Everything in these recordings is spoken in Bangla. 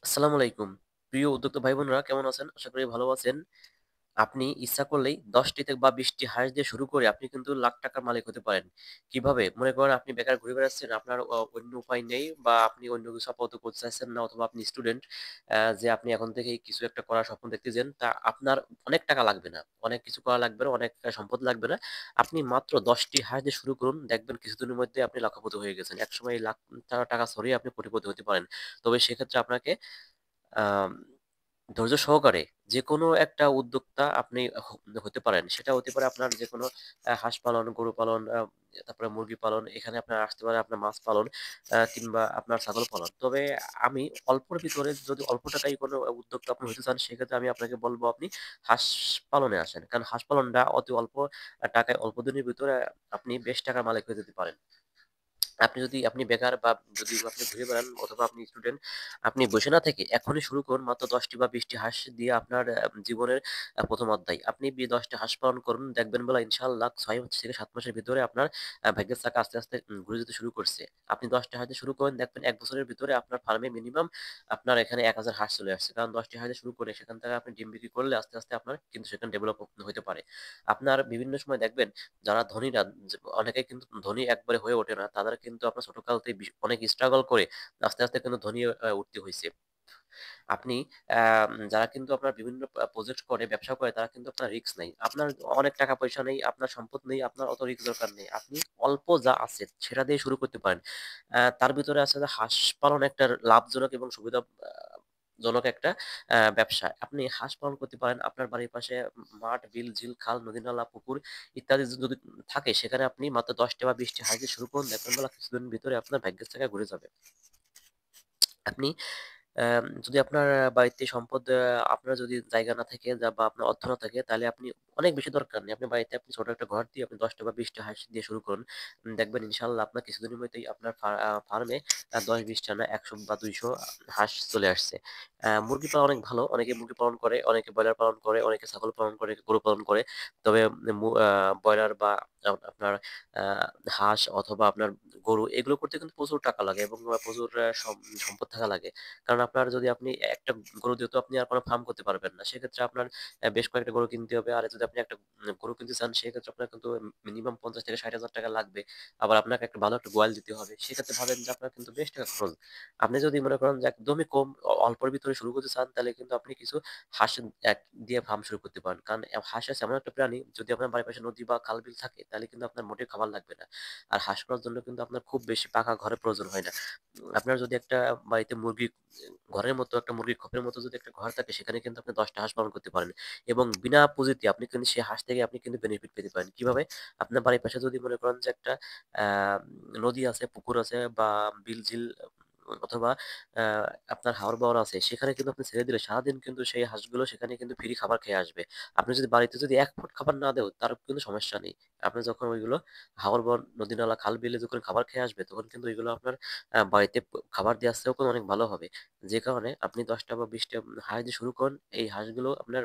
আসসালামু আলাইকুম। প্রিয় উদ্যোক্তা ভাই বোনেরা কেমন আছেন? আশা করি ভালো আছেন। আপনি ইচ্ছা করলেই ১০ টি থেকে বা ২০ টি হাঁস দিয়ে শুরু করে আপনি কিন্তু লাখ টাকার মালিক হতে পারেন। কিভাবে? মনে করেন আপনি বেকার ঘুরে বেড়াচ্ছেন, আপনার অন্য উপায় নেই বা আপনি অন্য কিছু আপাতত করতে চাচ্ছেন না অথবা আপনি স্টুডেন্ট যে আপনি এখন থেকেই কিছু একটা করার স্বপ্ন দেখতেছেন। তা আপনার অনেক টাকা লাগবে না। অনেক কিছু করা লাগবে না, অনেক সম্পদ লাগবে না। আপনি মাত্র ১০ টি হাঁস দিয়ে শুরু করুন। দেখবেন কিছুদিনের মধ্যে আপনি লাখপতি হয়ে গেছেন। একসময় এই লাখ টাকা ছড়িয়ে আপনি কোটিপতি হতে পারেন। তবে সেক্ষেত্রে আপনাকে আম ধৈর্য সহকারে যেকোনো একটা উদ্যোক্তা আপনি হতে পারেন। সেটা হতে পারে আপনার যেকোনো হাঁস পালন, গরু পালন, তারপরে মুরগি পালন। এখানে আপনার আসতে পারে আপনার মাছ পালন কিংবা আপনার ছাগল পালন। তবে আমি অল্পর ভিতরে যদি অল্প টাকায় কোনো উদ্যোক্তা আপনি হতে চান, সেক্ষেত্রে আমি আপনাকে বলব আপনি হাঁস পালনে আসেন। কারণ হাঁস পালনটা অতি অল্প টাকায় অল্প দিনের ভিতরে আপনি বেশ টাকার মালিক হয়ে যেতে পারেন। আপনি বেকার বা যদি আপনি ঘুরে বেড়ান অথবা আপনি স্টুডেন্ট, আপনি বসে না থেকে এখনই শুরু করুন মাত্র ১০ টি বা ২০ টি হাঁস দিয়ে আপনার জীবনের ১ম অধ্যায়। আপনি ১০ টা হাঁস পালন করুন, দেখবেন বেলা ইনশাআল্লাহ ৬ থেকে ৭ মাসের ভিতরে আপনার ভাগ্যের চাকা আস্তে, আস্তে ঘুরে যেতে শুরু করছে। আপনি ১০ টা হাঁস দিয়ে শুরু করেন, দেখবেন ১ বছরের ভিতরে আপনার ফার্মে মিনিমাম আপনার এখানে ১,০০০ হাঁস চলে আসছে। কারণ ১০ টি হাঁস দিয়ে শুরু করে সেখান থেকে আপনি ডিম বিক্রি করলে আস্তে, আস্তে আপনার কিন্তু সেখানে ডেভেলপ হইতে পারে। আপনার বিভিন্ন সময় দেখবেন যারা ধনীরা অনেকে কিন্তু ধনী একবারে হয়ে ওঠে না। তাদের কিন্তু আপনার ছোটকাল থেকে অনেক স্ট্রাগল করে আস্তে, আস্তে কিন্তু ধনী উঠতে হইছে। আপনি যারা কিন্তু আপনার বিভিন্ন প্রজেক্ট করে, ব্যবসা করে তারা কিন্তু আপনার রিস্ক নেয়। আপনার অনেক টাকা পয়সা নেই, আপনার সম্পদ নেই, আপনার অত রিস্ক দরকার নেই। আপনি অল্প যা আছে সেটা দিয়ে শুরু করতে পারেন। তার ভিতরে আছে যে হাঁস পালন একটা লাভজনক এবং সুবিধা জনক একটা ব্যবসা। আপনি হাঁস পালন করতে পারেন। আপনার বাড়ির পাশে মাঠ, বিল, ঝিল, খাল, নদী-নালা, পুকুর ইত্যাদি যদি থাকে সেখানে আপনি মাত্র ১০ টা বা ২০ টি হাঁস দিয়ে শুরু করুন। দেখবেন বেলা কিছুদিনের ভিতরে আপনার ভাগ্যের চাকা ঘুরে যাবে। আপনি যদি আপনার বাড়িতে সম্পদ আপনার যদি জায়গা না থাকে বা আপনার অর্থ না থাকে তাহলে আপনি অনেক বেশি দরকার নেই। আপনি বাড়িতে আপনি ছোট একটা ঘর দিয়ে আপনি ১০ টা বা ২০ টা হাঁস দিয়ে শুরু করুন। দেখবেন ইনশাআল্লাহ আপনার কিছুদিনের মধ্যেই আপনার ফার্মে ১০-২০ টা না ১০০ বা ২০০ হাঁস চলে আসছে। মুরগি পালন অনেক ভালো। অনেকে মুরগি পালন করে, অনেকে ব্রয়লার পালন করে, অনেকে ছাগল পালন করে, গরু পালন করে। তবে মু আ ব্রয়লার বা আপনার আ হাঁস অথবা আপনার গরু এগুলো করতে কিন্তু প্রচুর টাকা লাগে এবং প্রচুর সম্পদ থাকা লাগে। কারণ আপনার যদি আপনি একটা গরু দিয়ে তো আপনি আর কোনো ফার্ম করতে পারবেন না। সেক্ষেত্রে আপনার বেশ কয়েকটা গরু কিনতে হবে। আর যদি আপনি একটা গরু কিনতে চান সেক্ষেত্রে আপনার কিন্তু মিনিমাম ৫০,০০০-৬০,০০০ লাগবে। আবার আপনাকে একটা ভালো একটা গোয়াল দিতে হবে। সেক্ষেত্রে ভাবেন যে আপনার কিন্তু বেশ টাকা খরচ। আপনি যদি মনে করেন যে একদমই কম অল্পের ভিতরে শুরু করতে চান তাহলে কিন্তু আপনি কিছু হাঁস দিয়ে ফার্ম শুরু করতে পারেন। কারণ হাঁস হচ্ছে এমন একটা প্রাণী যদি আপনার বাড়ির পাশে নদী বা খাল-বিল থাকে তাহলে কিন্তু আপনার মোটেই খাবার লাগবে না। আর হাঁস করার জন্য কিন্তু আপনার খুব বেশি পাকা ঘরের প্রয়োজন হয় না। আপনার যদি একটা বাড়িতে মুরগি ঘরের মতো একটা মুরগির খোপের মতো যদি একটা ঘর থাকে সেখানে কিন্তু আপনি ১০ টা হাঁস পালন করতে পারেন। এবং বিনা পুঁজিতে আপনি কিন্তু সেই হাঁস থেকে আপনি কিন্তু বেনিফিট পেতে পারেন। কিভাবে? আপনার বাড়ির পাশে যদি মনে করেন যে একটা আ নদী আছে, পুকুর আছে বা বিল-ঝিল অথবা আ আপনার হাওর-বাওর আছে সেখানে কিন্তু আপনি ছেড়ে দিলে সারাদিন কিন্তু সেই হাঁসগুলো সেখানে কিন্তু ফ্রি খাবার খেয়ে আসবে। আপনি যদি বাড়িতে যদি ১ ফুট খাবার না দেও তার কিন্তু সমস্যা নেই। আপনি যখন ওইগুলো হাওর-বাওর, নদী-নালা, খাল-বিলে যখন খাবার খেয়ে আসবে তখন কিন্তু ওইগুলো আপনার বাড়িতে খাবার দেওয়ার চেয়েও কিন্তু অনেক ভালো হবে। যে কারণে আপনি ১০ টা বা ২০ টা হাঁস দিয়ে শুরু করুন। এই হাঁসগুলো আপনার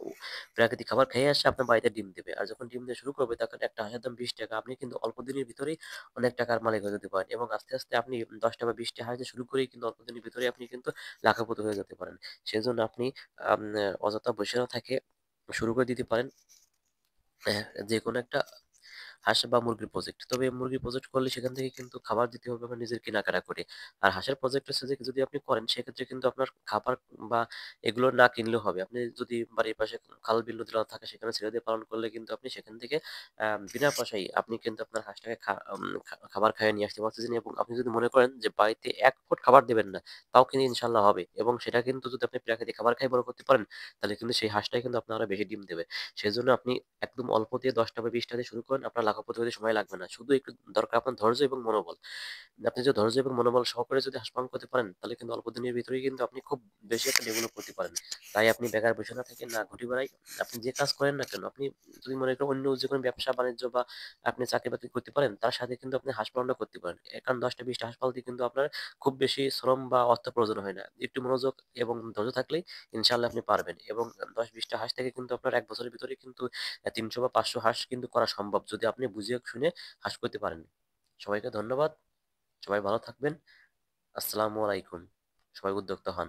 উ প্রাকৃতিক খাবার খেয়ে আসে আপনার বাড়িতে ডিম দিবে। আর যখন ডিম দেয়া শুরু করবে তখন একটা হাঁসের দাম ৳২০ আপনি কিন্তু অল্প দিনের ভিতরেই অনেক টাকার মালিক হয়ে যেতে পারেন। এবং আস্তে, আস্তে আপনি ১০ টা বা ২০ টা হাঁস দিয়ে শুরু করেই কিন্তু অল্প দিনের ভিতরেই আপনি কিন্তু লাখপতি হয়ে যেতে পারেন। সেজন্য আপনি আম অযথা বসে না থেকে শুরু করে দিতে পারেন। হ্যাঁ, যেকোনো একটা হাঁস বা মুরগির প্রজেক্ট। তবে মুরগির প্রজেক্ট করলে সেখান থেকে কিন্তু খাবার দিতে হবে আপনার নিজের কেনাকাটা করে। আর হাঁসের প্রজেক্ট হচ্ছে যে যদি আপনি করেন সেক্ষেত্রে কিন্তু আপনার খাবার বা এগুলো না কিনলেও হবে। আপনি যদি বাড়ির পাশে খাল-বিল, নদী-নালা থাকে সেখানে ছেড়ে দিয়ে পালন করলে কিন্তু আপনি সেখান থেকে বিনা পয়সায় আপনি কিন্তু আপনার হাঁসটাকে খাবার খাইয়ে নিয়ে আসতে পারতেছেন এবং আপনি যদি মনে করেন যে বাড়িতে ১ ফুট খাবার দিবেন না, তাও কিন্তু ইনশাআল্লাহ হবে এবং সেটা কিন্তু যদি আপনি প্রাকৃতিক খাবার খাইয়ে বড় করতে পারেন, তাহলে কিন্তু সেই হাঁসটাই কিন্তু আপনার আরো বেশি ডিম দেবে। সেজন্য আপনি একদম অল্প দিয়ে ১০ টা বা ২০ টা দিয়ে শুরু করেন। আপনার লাখপতি হতে সময় লাগবে না। শুধু একটু দরকার আপনার ধৈর্য এবং মনোবল। আপনি যদি ধৈর্য এবং মনোবল সহকারে যদি হাঁস পালন করতে পারেন, তাহলে কিন্তু অল্প দিনের ভিতরেই কিন্তু আপনি খুব বেশি একটা ডেভেলপ করতে পারেন। তাই আপনি বেকার বসে না থেকে না ঘুরে বেড়াই, আপনি যে কাজ করেন না কেন, আপনি যদি মনে করেন অন্য যেকোনো ব্যবসা-বাণিজ্য বা আপনি চাকরি-বাকরি করতে পারেন, তার সাথে কিন্তু আপনি হাঁস পালনটা করতে পারেন। কারণ ১০ টা ২০ টা হাঁস পালতে কিন্তু আপনার খুব বেশি শ্রম বা অর্থ প্রয়োজন হয় না। একটু মনোযোগ এবং ধৈর্য থাকলেই ইনশাআল্লাহ আপনি পারবেন। এবং ১০-২০ টা হাঁস থেকে কিন্তু আপনার ১ বছরের ভিতরেই কিন্তু ৩০০ বা ৫০০ হাঁস কিন্তু করা সম্ভব যদি আপনি বুঝে শুনে হাঁস করতে পারেন। সবাইকে ধন্যবাদ। সবাই ভালো থাকবেন। আসসালামু আলাইকুম। সবাই উদ্যোক্তা হন।